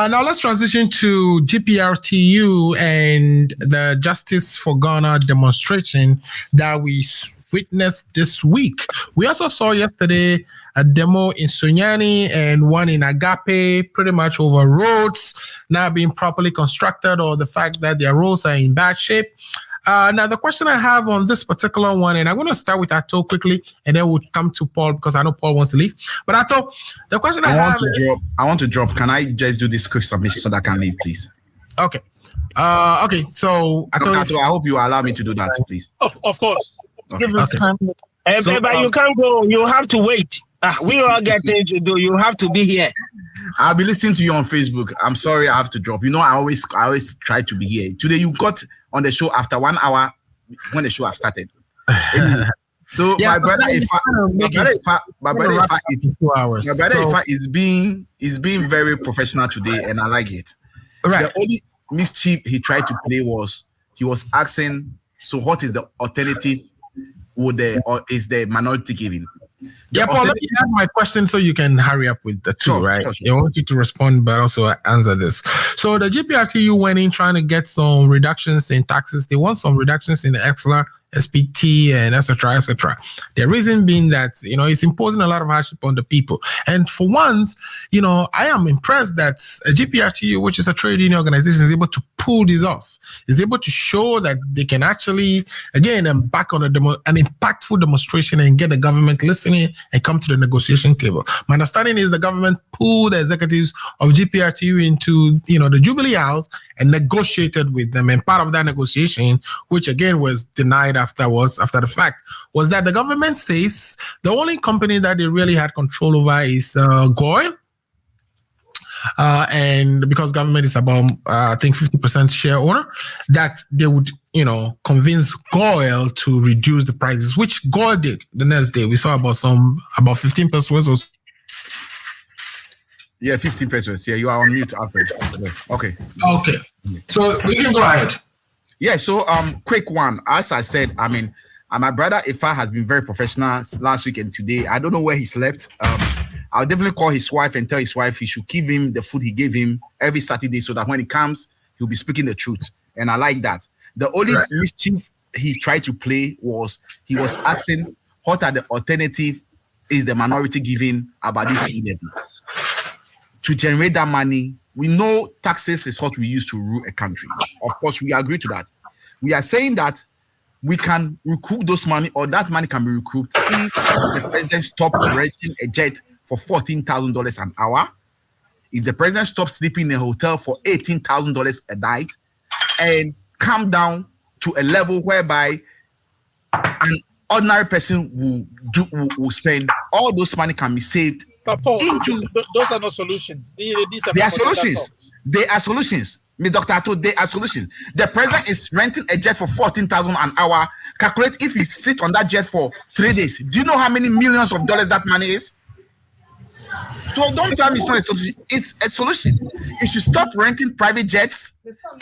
Now let's transition to GPRTU and the Justice for Ghana demonstration that we witnessed this week. We also saw yesterday a demo in Sunyani and one in Agape, pretty much over roads not being properly constructed or the fact that their roads are in bad shape. Now, the question I have on this particular one, and I'm going to start with Ato quickly, and then we'll come to Paul because I know Paul wants to leave. But Ato, the question I want to drop. Can I just do this quick submission so that I can leave, please? Okay. Okay. So Ato, I hope you allow me to do that, please. Of course. Okay. Give us time. But you can't go. You have to wait. We all get things to do. You have to be here. I'll be listening to you on Facebook. I'm sorry, I have to drop. You know, I always try to be here. Today, you got on the show after 1 hour when the show have started. So yeah, my brother Ifa is being very professional today, and I like it. Right. The only mischief he tried to play was he was asking, so what is the alternative or is the minority giving? Paul, let me have my question so you can hurry up with the two, right? Sure. I want you to respond, but also answer this. So the GPRTU went in trying to get some reductions in taxes. They want some reductions in the XLR, SPT, and etc., etc. The reason being that, it's imposing a lot of hardship on the people. And for once, I am impressed that a GPRTU, which is a trade union organization, is able to pull this off, is able to show that they can actually, again, embark on an impactful demonstration and get the government listening and come to the negotiation table. My understanding is the government pulled the executives of GPRTU into, the Jubilee House and negotiated with them. And part of that negotiation, which again was denied after the fact, was that the government says the only company that they really had control over is GOIL. And because government is about, I think, 50% share owner, that they would, convince GOIL to reduce the prices, which GOIL did the next day. We saw about 15 pesos or so. Yeah, 15 pesos. Yeah, you are on mute, Alfred. Okay. So we can go ahead. Yeah, so quick one. As I said, my brother Ifa has been very professional last week and today. I don't know where he slept. I'll definitely call his wife and tell his wife he should give him the food he gave him every Saturday so that when he comes, he'll be speaking the truth. And I like that. The only mischief he tried to play was he was asking what are the alternative is the minority giving about this levy. To generate that money, we know taxes is what we use to rule a country. Of course, we agree to that. We are saying that we can recoup those money, or that money can be recouped if the president stops renting a jet for $14,000 an hour, if the president stops sleeping in a hotel for $18,000 a night, and come down to a level whereby an ordinary person will spend all those money can be saved. Paul, those are not solutions. They are solutions. They are solutions. Dr. Ato, they are solutions. The president is renting a jet for $14,000 an hour. Calculate if he sits on that jet for 3 days. Do you know how many millions of dollars that money is? So don't tell me it's not a solution. It's a solution. He should stop renting private jets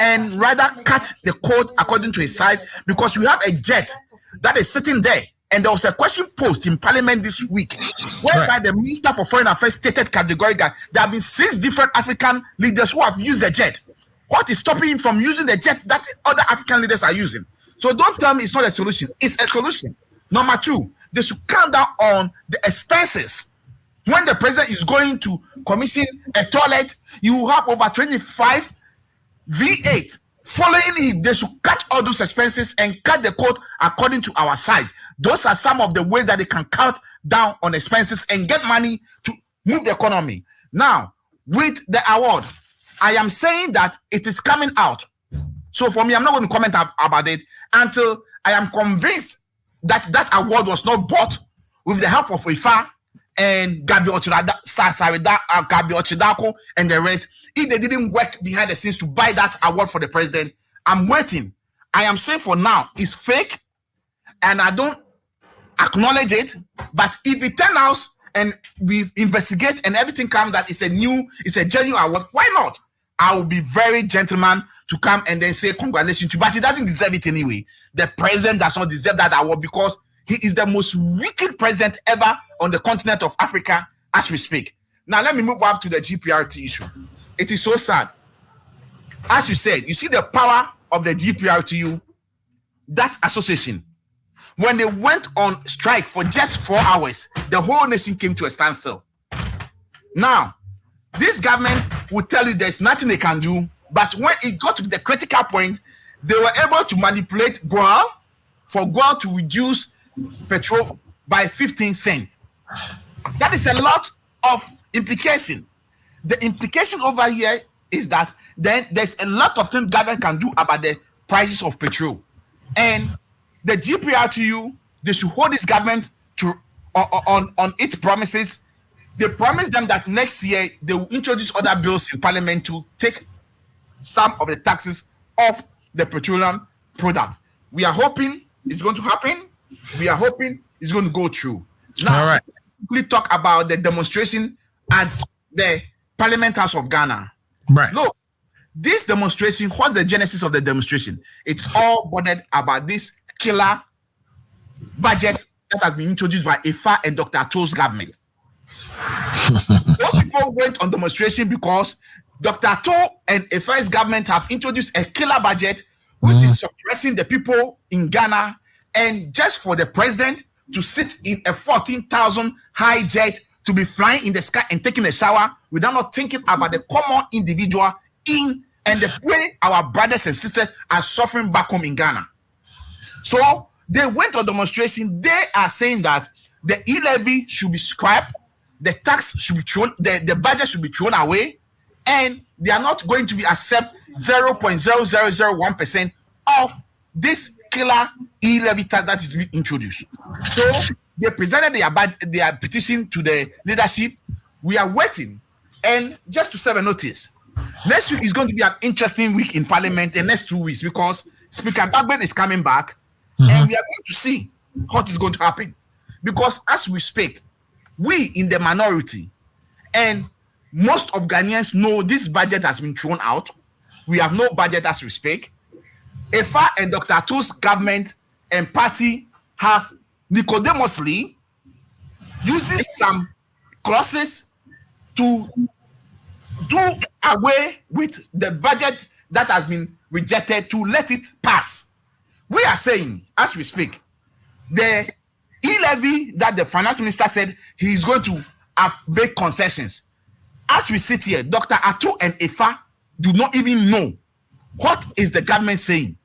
and rather cut the code according to his size, because we have a jet that is sitting there. And there was a question posed in Parliament this week, whereby the Minister for Foreign Affairs stated categorically that there have been 6 different African leaders who have used the jet. What is stopping him from using the jet that other African leaders are using? So don't tell me it's not a solution. It's a solution. Number 2, they should cut down on the expenses. When the president is going to commission a toilet, you have over 25 V8. Following him, they should cut all those expenses and cut the code according to our size. Those are some of the ways that they can cut down on expenses and get money to move the economy. Now, with the award, I am saying that it is coming out. So for me, I'm not going to comment about it until I am convinced that that award was not bought with the help of Ifa and Gabi Ochidako and the rest. If they didn't work behind the scenes to buy that award for the president, I'm waiting. I am saying for now, it's fake, and I don't acknowledge it. But if it turns out and we investigate and everything comes that it's a genuine award, why not? I will be very gentleman to come and then say congratulations to you, but he doesn't deserve it anyway. The president does not deserve that award because he is the most wicked president ever on the continent of Africa as we speak. Now, let me move up to the GPRT issue. it is so sad. As you said, you see the power of the GPRTU, that association. When they went on strike for just 4 hours, the whole nation came to a standstill. Now, this government will tell you there's nothing they can do, but when it got to the critical point, they were able to manipulate GOAL for GOAL to reduce petrol by 15 cents. That is a lot of implication. The implication over here is that then there's a lot of things government can do about the prices of petrol. And the GPRTU, they should hold this government to on its promises. They promise them that next year they will introduce other bills in parliament to take some of the taxes off the petroleum product. We are hoping it's going to happen. We are hoping it's going to go through. Now, all right, we talk about the demonstration at the Parliament House of Ghana. Right. Look, this demonstration, what's the genesis of the demonstration? It's all bothered about this killer budget that has been introduced by IFA and Dr. Ato's government. Those people went on demonstration because Dr. Ato and IFA's government have introduced a killer budget which is suppressing the people in Ghana, and just for the president to sit in a 14,000 high jet to be flying in the sky and taking a shower without not thinking about the common individual and the way our brothers and sisters are suffering back home in Ghana. So they went on demonstration. They are saying that the e-levy should be scrapped, the tax should be thrown, the budget should be thrown away, and they are not going to be accept 0.0001% of this killer e-levy tax that is being introduced. So they presented their petition to the leadership. We are waiting, and just to serve a notice, next week is going to be an interesting week in Parliament, and next 2 weeks, because Speaker Bagben is coming back, and we are going to see what is going to happen. Because as we speak, we in the minority, and most of Ghanaians know this budget has been thrown out. We have no budget as we speak. IFA and Dr. Ato's government and party have Nicodemously uses some clauses to do away with the budget that has been rejected to let it pass. We are saying, as we speak, the e-levy that the finance minister said he is going to make concessions. As we sit here, Dr. Ato and IFA do not even know what is the government saying,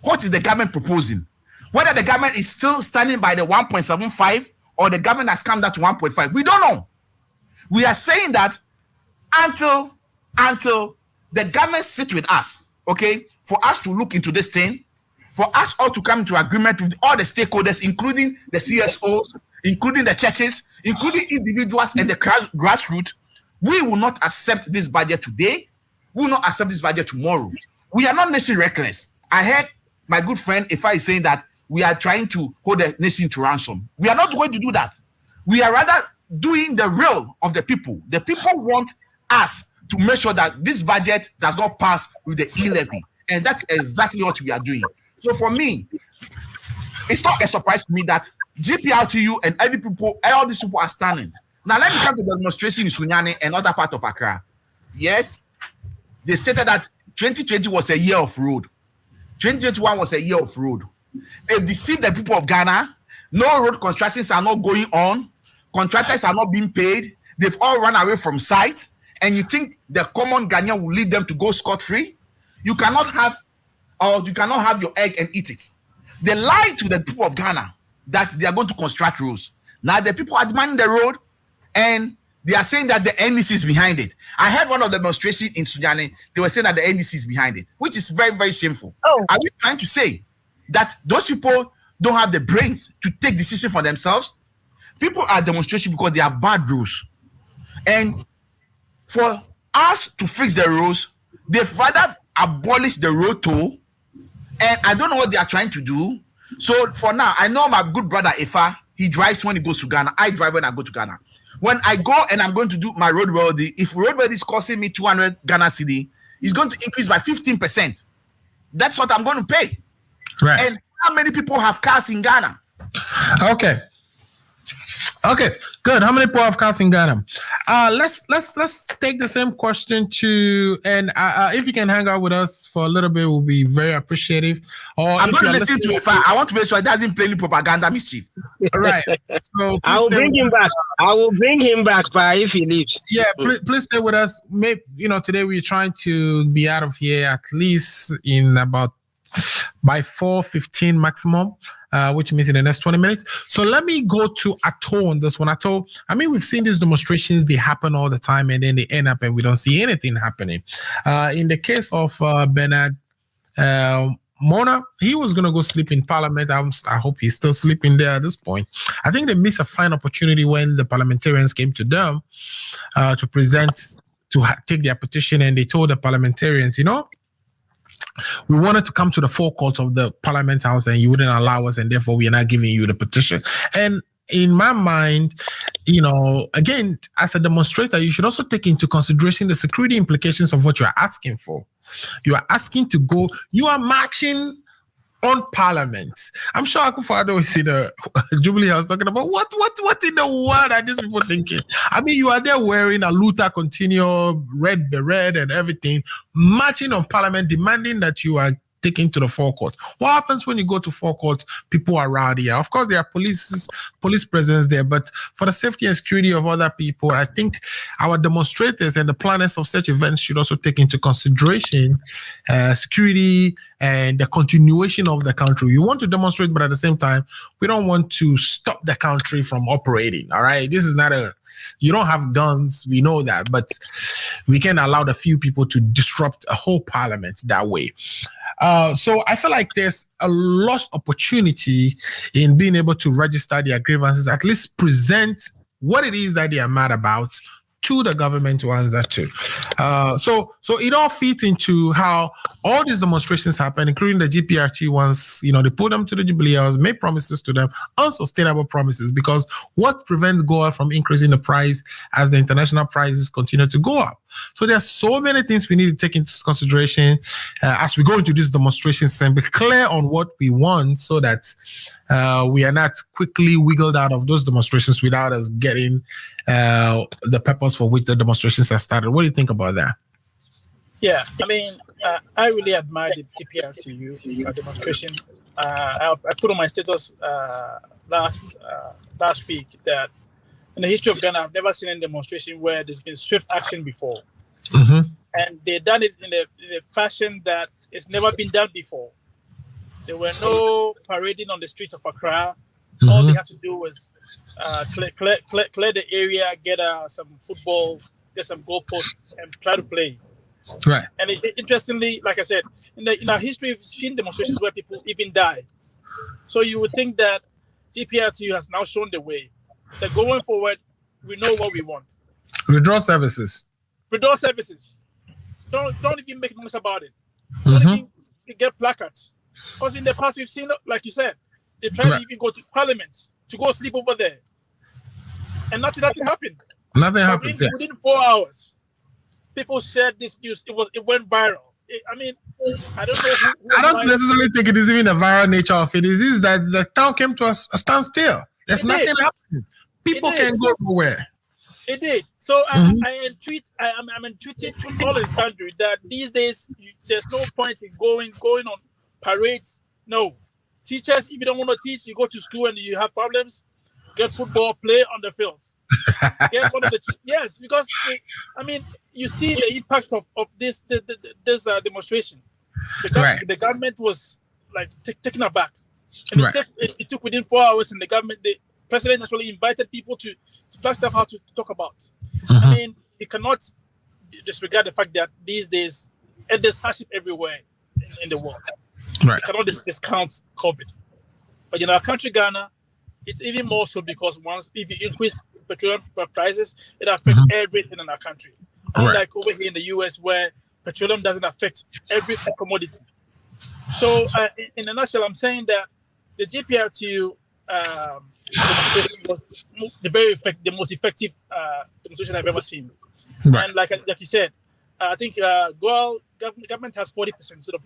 what is the government proposing, whether the government is still standing by the 1.75 or the government has come down to 1.5. We don't know. We are saying that until the government sits with us, okay, for us to look into this thing, for us all to come into agreement with all the stakeholders, including the CSOs, including the churches, including individuals and the grassroots, we will not accept this budget today. We will not accept this budget tomorrow. We are not nation reckless. I heard my good friend Ifa is saying that we are trying to hold the nation to ransom. We are not going to do that. We are rather doing the will of the people. The people want us to make sure that this budget does not pass with the e-levy. And that's exactly what we are doing. So for me, it's not a surprise to me that GPRTU and all these people are standing. Now let me come to the demonstration in Sunyani and other part of Accra. Yes, they stated that 2020 was a year of road. 2021 was a year of road. They've deceived the people of Ghana. No road constructions are not going on. Contractors are not being paid. They've all run away from site. And you think the common Ghanaian will lead them to go scot-free? You cannot have your egg and eat it. They lied to the people of Ghana that they are going to construct roads. Now the people are demanding the road, and they are saying that the NDC is behind it. I heard one of the demonstrations in Sunyani. They were saying that the NDC is behind it, which is very, very shameful. Oh. Are we trying to say that those people don't have the brains to take decisions for themselves? People are demonstrating because they have bad rules. And for us to fix the rules, they've rather abolish the road toll. And I don't know what they are trying to do. So for now, I know my good brother Ifa, he drives when he goes to Ghana. I drive when I go to Ghana. When I go and I'm going to do my roadworthy, if roadworthy is costing me 200 Ghana cedi, it's going to increase by 15%. That's what I'm going to pay. Right. And how many people have cars in Ghana? Okay. Okay, good. How many people have cast in Ghana? Let's take the same question to, and if you can hang out with us for a little bit, we'll be very appreciative. Or I'm going to listen to it. I want to make sure it doesn't play any propaganda mischief. Right. So I will bring him back. I will bring him back, if he leaves. Yeah, please stay with us. Maybe today we're trying to be out of here at least in about by 4:15 maximum, which means in the next 20 minutes. So let me go to Ato on this one. Ato, I mean, we've seen these demonstrations, they happen all the time, and then they end up and we don't see anything happening. In the case of Bernard Mona, he was going to go sleep in Parliament. I hope he's still sleeping there at this point. I think they missed a fine opportunity when the parliamentarians came to them to present, to take their petition, and they told the parliamentarians, we wanted to come to the forecourt of the Parliament House and you wouldn't allow us, and therefore we are not giving you the petition. And in my mind, again, as a demonstrator, you should also take into consideration the security implications of what you are asking for. You are asking to go, you are marching on Parliament. I'm sure Akufo-Addo is in the Jubilee House talking about what in the world are these people thinking? I mean, you are there wearing a Luther Continuo, red beret and everything, marching on Parliament, demanding that you are taken to the forecourt. What happens when you go to forecourt? People are rowdy. Of course, there are police presence there, but for the safety and security of other people, I think our demonstrators and the planners of such events should also take into consideration security and the continuation of the country. We want to demonstrate, but at the same time, we don't want to stop the country from operating. All right, this is not you don't have guns, we know that, but we can allow the few people to disrupt a whole parliament that way. So I feel like there's a lost opportunity in being able to register their grievances, at least present what it is that they are mad about to the government to answer to. So it all fits into how all these demonstrations happen, including the GPRTU ones. They put them to the Jubilee House, make promises to them, unsustainable promises, because what prevents Goa from increasing the price as the international prices continue to go up? So there are so many things we need to take into consideration as we go into these demonstrations and be clear on what we want, so that we are not quickly wiggled out of those demonstrations without us getting the purpose for which the demonstrations are started. What do you think about that? Yeah, I mean, I really admire the GPRTU demonstration. I put on my status last week that in the history of Ghana, I've never seen a demonstration where there's been swift action before. Mm-hmm. And they done it in a fashion that it's never been done before. There were no parading on the streets of Accra. Mm-hmm. All they had to do was clear the area, get some football, get some goalposts, and try to play. Right. And interestingly, like I said, in our history, we've seen demonstrations where people even die. So you would think that GPRTU has now shown the way. That going forward, we know what we want. Withdraw services. Don't even make noise about it. Don't even get placards. Because in the past, we've seen, like you said, they tried to even go to Parliament to go sleep over there. And nothing happened. Nothing happened. Within 4 hours, people shared this news. It went viral. I mean, I don't know who I don't necessarily think it is even the viral nature of it. It is that the town came to a standstill. There's nothing happening. People can go nowhere. It did. So I'm tweeting to Collins Andrew that these days there's no point in going on parades. No. Teachers, if you don't want to teach, you go to school and you have problems, get football, play on the fields. Get one of the yes, because you see the impact of this demonstration. The government was like taken aback, and it took within 4 hours, and the president actually invited people to Flagstaff House to talk about. Mm-hmm. I mean, you cannot disregard the fact that these days there's hardship everywhere in the world. Right. You cannot discount COVID. But in our country, Ghana, it's even more so because if you increase petroleum prices, it affects everything in our country. Unlike over here in the US, where petroleum doesn't affect every commodity. So, in a nutshell, I'm saying that the GPRTU demonstration was the most effective demonstration I've ever seen. Right. And like you said, I think government has 40% sort of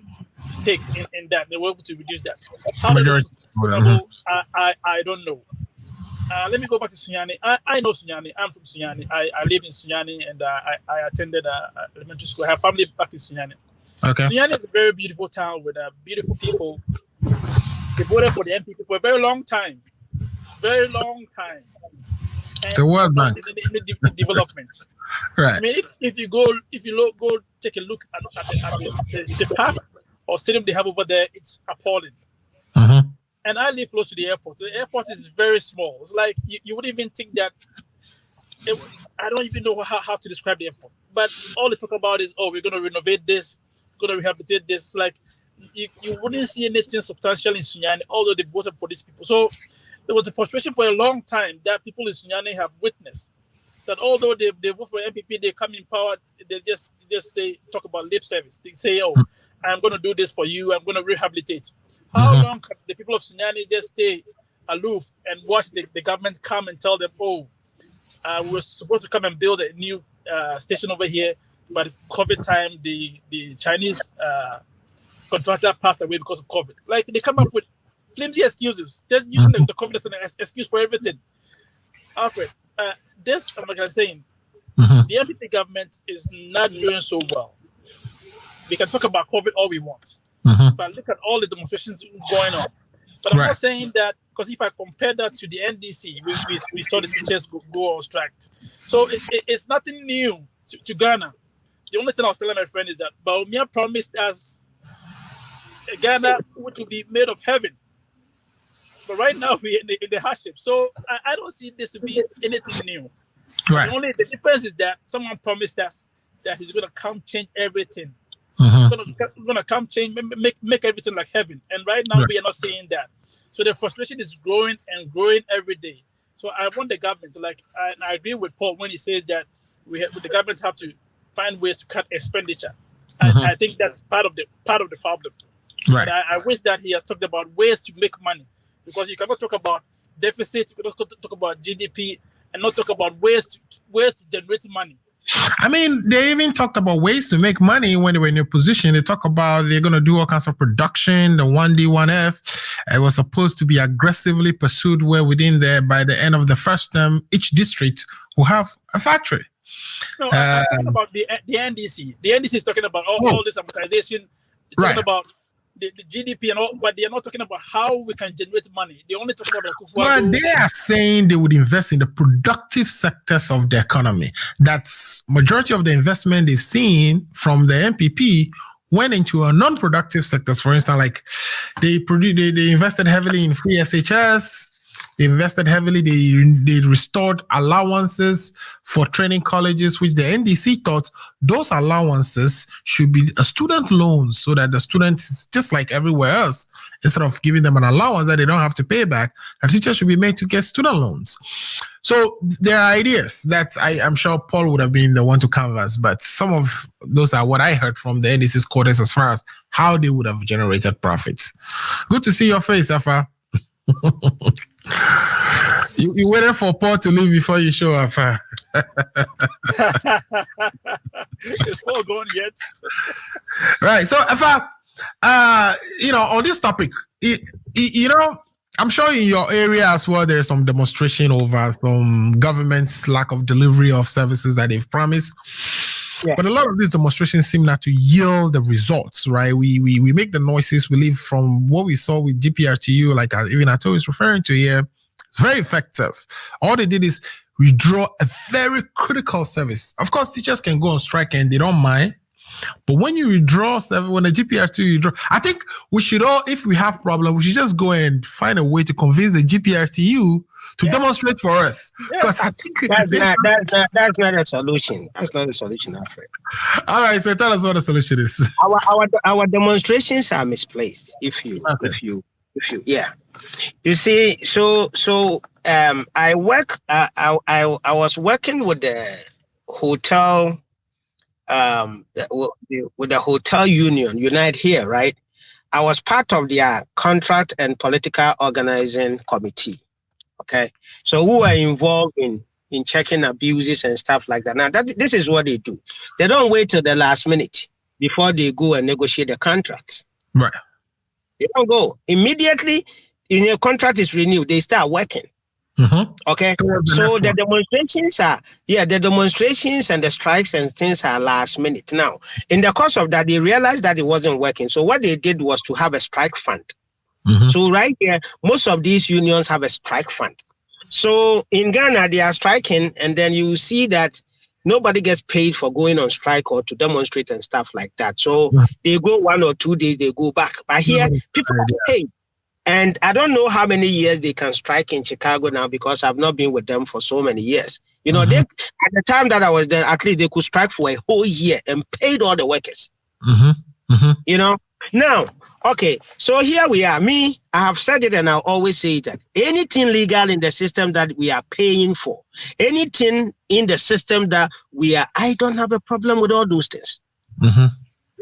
stake in that. They were able to reduce that. How I don't know. let me go back to Sunyani. I know Sunyani. I'm from Sunyani. I live in Sunyani, and I attended elementary school. I have family back in Sunyani. Okay. Sunyani is a very beautiful town with beautiful people. They voted for the MPP for a very long time. Very long time. And the World Bank. In the development. Right. I mean, if you go take a look at the park or stadium they have over there, it's appalling. Mm-hmm. And I live close to the airport. The airport is very small. It's like you wouldn't even think that. I don't even know how to describe the airport. But all they talk about is, we're going to renovate this, going to rehabilitate this. Like you wouldn't see anything substantial in Sunyani, although they voted for these people. So there was a frustration for a long time that people in Sunyani have witnessed. That although they vote for MPP, they come in power, they just talk about lip service. They say, I'm going to do this for you. I'm going to rehabilitate. How long can the people of Sunyani just stay aloof and watch the government come and tell them, we're supposed to come and build a new station over here, but COVID time, the Chinese contractor passed away because of COVID. Like, they come up with flimsy excuses, just using the COVID as an excuse for everything. Alfred, this, like I'm saying, the MPP government is not doing so well. We can talk about COVID all we want, but look at all the demonstrations going on. But I'm not saying that, because if I compare that to the NDC, we saw the teachers go on strike. So it's nothing new to Ghana. The only thing I was telling my friend is that Baumia promised us a Ghana which will be made of heaven. But right now we're in the hardship. So I don't see this to be anything new. Right. The difference is that someone promised us that he's going to come change everything. Going to come change, make everything like heaven. And right now we are not seeing that. So the frustration is growing and growing every day. So I want the government to I agree with Paul when he says that the government have to find ways to cut expenditure. I think that's part of the problem. Right. I wish that he has talked about ways to make money, because you cannot talk about deficit, you cannot talk about GDP, and not talk about ways to generate money. I mean, they even talked about ways to make money when they were in a position. They talk about they're going to do all kinds of production, the 1D, 1F. It was supposed to be aggressively pursued where by the end of the first term, each district will have a factory. No, I'm talking about the NDC. The NDC is talking about all this amortization, talking about the GDP and all, but they are not talking about how we can generate money. They only talking about But they are saying they would invest in the productive sectors of the economy. That's majority of the investment they've seen from the MPP went into a non-productive sectors. For instance, like they invested heavily in free SHS. They invested heavily. They restored allowances for training colleges, which the NDC thought those allowances should be a student loans, so that the students, just like everywhere else, instead of giving them an allowance that they don't have to pay back, the teachers should be made to get student loans. So there are ideas that I'm sure Paul would have been the one to canvas, but some of those are what I heard from the NDC's quarters as far as how they would have generated profits. Good to see your face, Afa. You waited for Paul to leave before you show up. Is Paul going yet? Right. So, Afa, on this topic, I'm sure in your area as well, there's some demonstration over some government's lack of delivery of services that they've promised. Yeah. But a lot of these demonstrations seem not to yield the results, right? We make the noises. We leave from what we saw with GPRTU, like even Ato is referring to here. It's very effective. All they did is withdraw a very critical service. Of course, teachers can go on strike and they don't mind. But when you withdraw, when the GPRTU withdraw, I think we should all, if we have problems, we should just go and find a way to convince the GPRTU to demonstrate for us. Because I think that's not a solution. That's not a solution, Alfred. All right, so tell us what the solution is. Our demonstrations are misplaced. If you see, so I was working with the hotel. With the hotel union, Unite here, right? I was part of their contract and political organizing committee. Okay, so who are involved in checking abuses and stuff like that. Now, this is what they do. They don't wait till the last minute before they go and negotiate the contracts. Right. They don't go immediately. In your contract is renewed, they start working. Okay, so the demonstrations and the strikes and things are last minute. Now, in the course of that, they realized that it wasn't working. So what they did was to have a strike fund. So right here, most of these unions have a strike fund. So in Ghana, they are striking, and then you see that nobody gets paid for going on strike or to demonstrate and stuff like that. So they go 1 or 2 days, they go back. But here, people are paid. And I don't know how many years they can strike in Chicago now, because I've not been with them for so many years. You know, they, at the time that I was there, at least they could strike for a whole year and paid all the workers. You know, now, okay, so here we are. I have said it and I'll always say that anything legal in the system that we are paying for, anything in the system that I don't have a problem with all those things.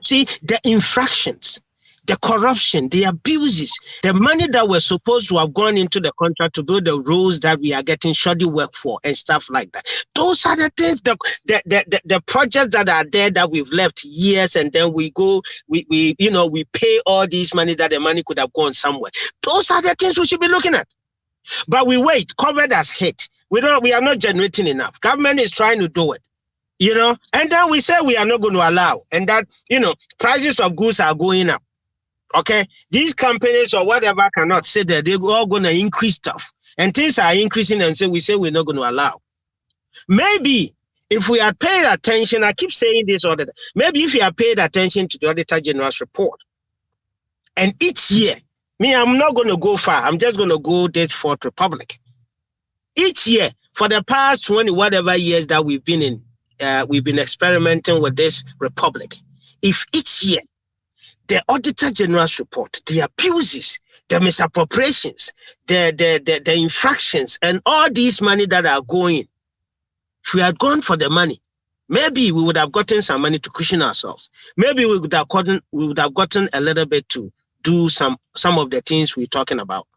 See, the infractions, the corruption, the abuses, the money that was supposed to have gone into the contract to build the roads that we are getting shoddy work for and stuff like that. Those are the things, the projects that are there that we've left years, and then we pay all this money that the money could have gone somewhere. Those are the things we should be looking at. But we wait, COVID has hit. We are not generating enough. Government is trying to do it. You know, and then we say we are not going to allow, and that, prices of goods are going up. Okay, these companies or whatever cannot say that they're all going to increase stuff, and things are increasing, and so we say we're not going to allow. Maybe if we had paid attention, I keep saying this all the time, maybe if you had paid attention to the Auditor General's report, and each year, I'm not going to go far, I'm just going to go this Fourth Republic. Each year, for the past 20 whatever years that we've been experimenting with this republic, if each year, the Auditor General's report, the abuses, the misappropriations, the infractions, and all these money that are going, if we had gone for the money, maybe we would have gotten some money to cushion ourselves. Maybe we would have gotten a little bit to do some of the things we're talking about.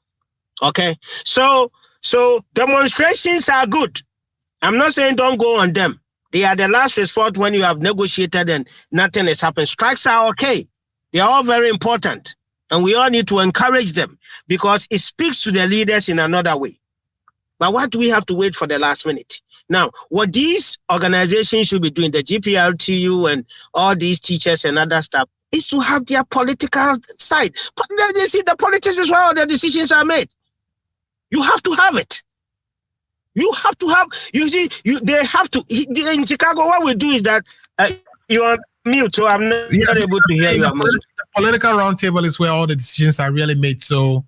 Okay, so demonstrations are good. I'm not saying don't go on them. They are the last resort when you have negotiated and nothing has happened. Strikes are okay. They are all very important, and we all need to encourage them because it speaks to the leaders in another way. But what do we have to wait for the last minute? Now, what these organizations should be doing, the GPRTU and all these teachers and other stuff, is to have their political side. But then you see, the politics is where all the decisions are made. You have to have it. You have to have, they have to, in Chicago, what we do is that you are mute, so I'm not able to hear you. The political roundtable is where all the decisions are really made. So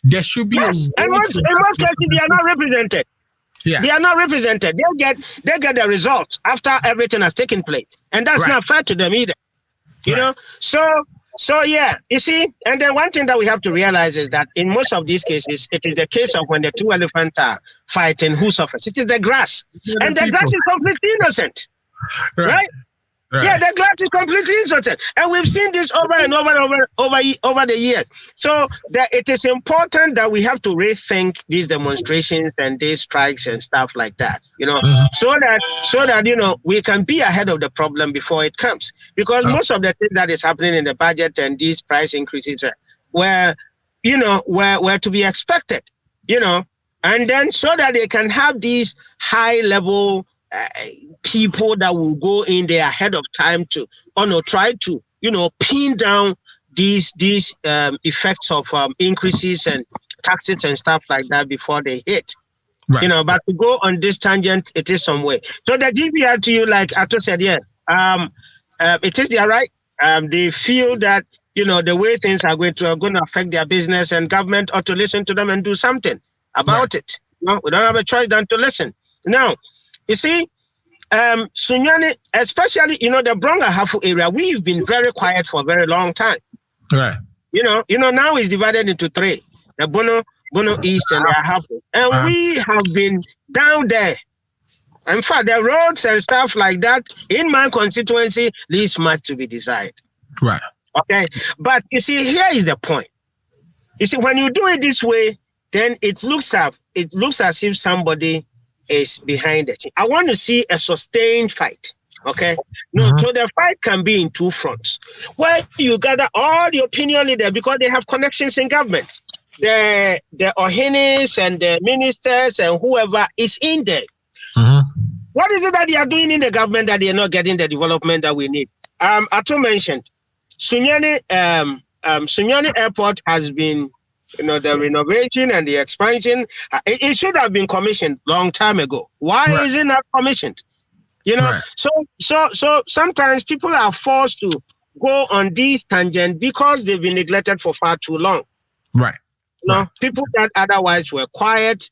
there should be. Yes, and in most cases they are not represented. Yeah, they are not represented. They get the results after everything has taken place, and that's not fair to them either. You know, so yeah, you see, and then one thing that we have to realize is that in most of these cases, it is the case of when the two elephants are fighting, who suffers? It is the grass, and the grass is completely innocent, right? Yeah, the grass is completely innocent, and we've seen this over and over the years. So it is important that we have to rethink these demonstrations and these strikes and stuff like that, so that we can be ahead of the problem before it comes. Because most of the things that is happening in the budget and these price increases were to be expected, and then so that they can have these high level people that will go in there ahead of time to try to pin down these effects of increases and taxes and stuff like that before they hit. But to go on this tangent, it is some way. So the GPRTU, like Ato said, it is their right. They feel that the way things are going to affect their business, and government ought to listen to them and do something about it. We don't have a choice than to listen. Now, you see, Sunyani, especially, the Bronga Hafu area, we've been very quiet for a very long time. Right. Now it's divided into three: the Bono East and the Hafu. And we have been down there. In fact, the roads and stuff like that in my constituency leaves much to be desired. Right. Okay. But you see, here is the point. You see, when you do it this way, then it looks as if somebody is behind it. I want to see a sustained fight. Okay. So the fight can be in two fronts, where you gather all the opinion leaders because they have connections in government. the Ohinis and the ministers and whoever is in there. What is it that they are doing in the government that they are not getting the development that we need? Ato mentioned, Sunyani Airport has been, the renovation and the expansion. It should have been commissioned long time ago. Why is it not commissioned? So sometimes people are forced to go on these tangents because they've been neglected for far too long. Right. People that otherwise were quiet,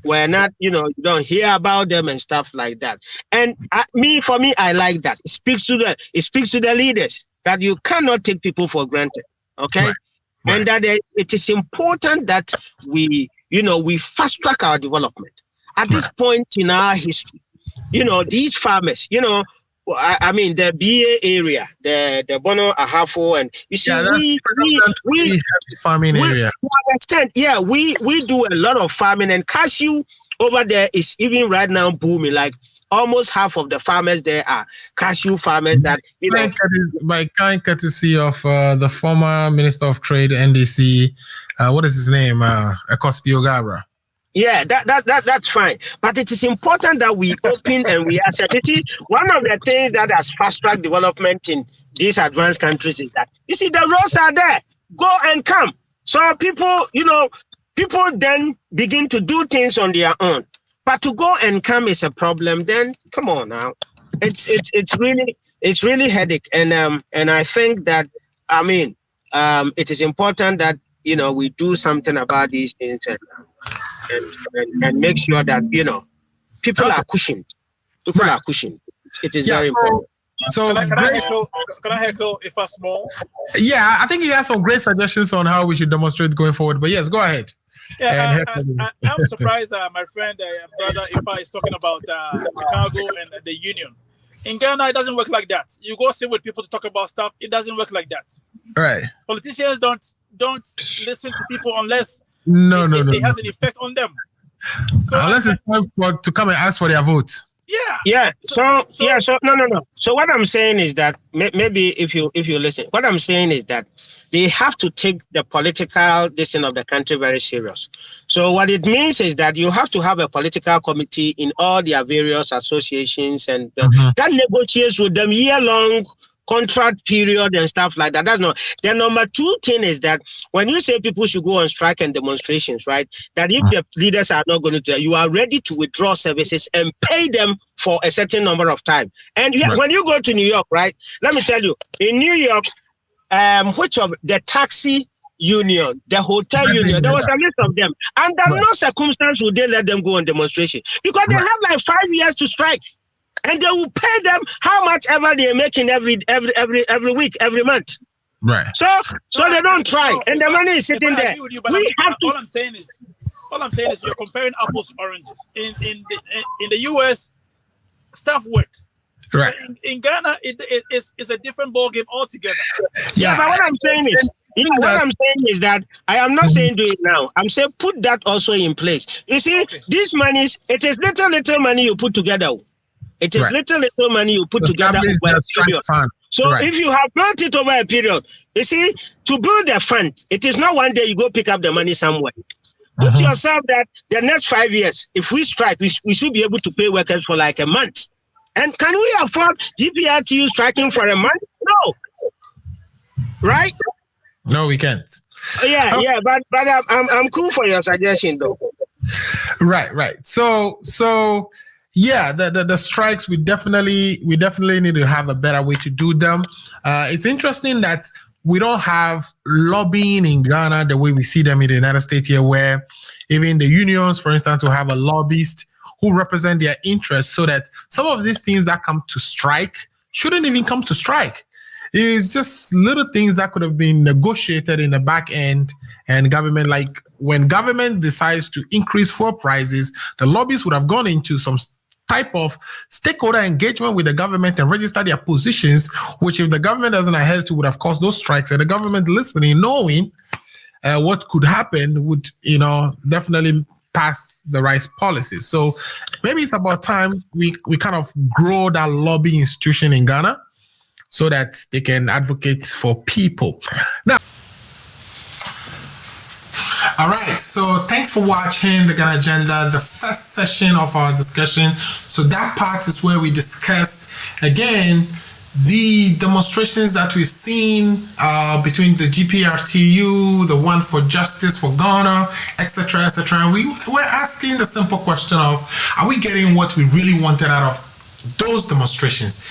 were not, you don't hear about them and stuff like that. And for me, I like that. It speaks to the leaders that you cannot take people for granted. Okay. Right. And that it is important that we fast track our development at this point in our history. These farmers, I mean, the BA area, the Bono Ahafo, and you see, we farming area. To an extent, we do a lot of farming, and cashew over there is even right now booming. Like almost half of the farmers there are cashew farmers. That by kind courtesy of the former Minister of Trade, NDC, what is his name? Ekospio Gabra. Yeah, that's fine. But it is important that we open and we accept it. One of the things that has fast-tracked development in these advanced countries is that, you see, the roads are there. Go and come. So people then begin to do things on their own. But to go and come is a problem, then come on now. It's really headache. And I think that, it is important that, we do something about these things and make sure that people are cushioned. People are cushioned. It is very important. So can I heckle if I small? Yeah, I think he has some great suggestions on how we should demonstrate going forward. But yes, go ahead. Yeah, I'm surprised, my friend, brother Ifa is talking about Chicago and the union. In Ghana, it doesn't work like that. You go sit with people to talk about stuff. It doesn't work like that. Right. Politicians don't listen to people unless it has an effect on them. So unless it's time to come and ask for their vote. Yeah. So no. So what I'm saying is that maybe if you listen, what I'm saying is that they have to take the political decision of the country very serious. So what it means is that you have to have a political committee in all their various associations and that negotiates with them year-long contract period and stuff like that. That's not. The number two thing is that when you say people should go on strike and demonstrations, right? That if the leaders are not going to do that, you are ready to withdraw services and pay them for a certain number of time. And when you go to New York, right? Let me tell you, in New York, which of the taxi union, the hotel union, there was a list of them. Under no circumstance would they let them go on demonstration because they have like 5 years to strike. And they will pay them how much ever they're making every week, every month. Right. So they don't try, and the money is sitting there. All I'm saying is you're comparing apples to oranges. In the US, stuff work. Right. In Ghana, it's a different ballgame altogether. Yeah, but what I'm saying is, that I am not saying do it now. I'm saying put that also in place. You see, these monies, it is little money you put together. It is little money you put together over a period. So if you have built it over a period, you see, to build a fund, it is not one day you go pick up the money somewhere. Put yourself that the next 5 years, if we strike, we should be able to pay workers for like a month. And can we afford GPRTU striking for a month? No. Right? No, we can't. Yeah, but I'm cool for your suggestion though. Right. So yeah, the strikes, we definitely need to have a better way to do them. It's interesting that we don't have lobbying in Ghana the way we see them in the United States here, where even the unions, for instance, will have a lobbyist who represent their interests, so that some of these things that come to strike shouldn't even come to strike. It's just little things that could have been negotiated in the back end, and government, like when government decides to increase fuel prices, the lobbyists would have gone into some type of stakeholder engagement with the government and register their positions, which if the government doesn't adhere to would have caused those strikes. And the government listening, knowing what could happen, would definitely pass the right policies. So maybe it's about time we kind of grow that lobby institution in Ghana so that they can advocate for people. Now, All right, so thanks for watching the Ghana Agenda, the first session of our discussion. So that part is where we discuss, again, the demonstrations that we've seen between the GPRTU, the one for justice for Ghana, etc., etc. And we're asking the simple question of, are we getting what we really wanted out of those demonstrations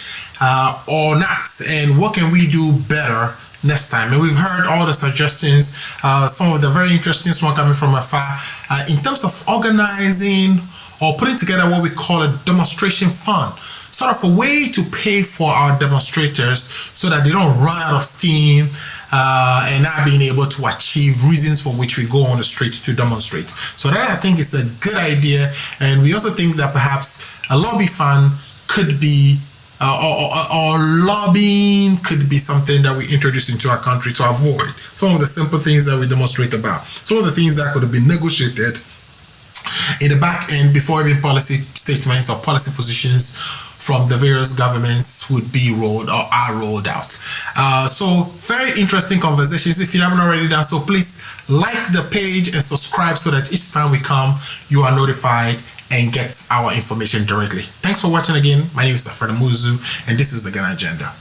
or not? And what can we do better next time? And we've heard all the suggestions, some of the very interesting one coming from afar, in terms of organizing or putting together what we call a demonstration fund, sort of a way to pay for our demonstrators so that they don't run out of steam and not being able to achieve reasons for which we go on the street to demonstrate. So that, I think, is a good idea. And we also think that perhaps a lobby fund could be or lobbying could be something that we introduce into our country to avoid some of the simple things that we demonstrate about, some of the things that could have been negotiated in the back end before even policy statements or policy positions from the various governments would be rolled or are rolled out. So very interesting conversations. If you haven't already done so, please like the page and subscribe so that each time we come, you are notified and get our information directly. Thanks for watching again. My name is Alfred Muzu, and this is the Ghana Agenda.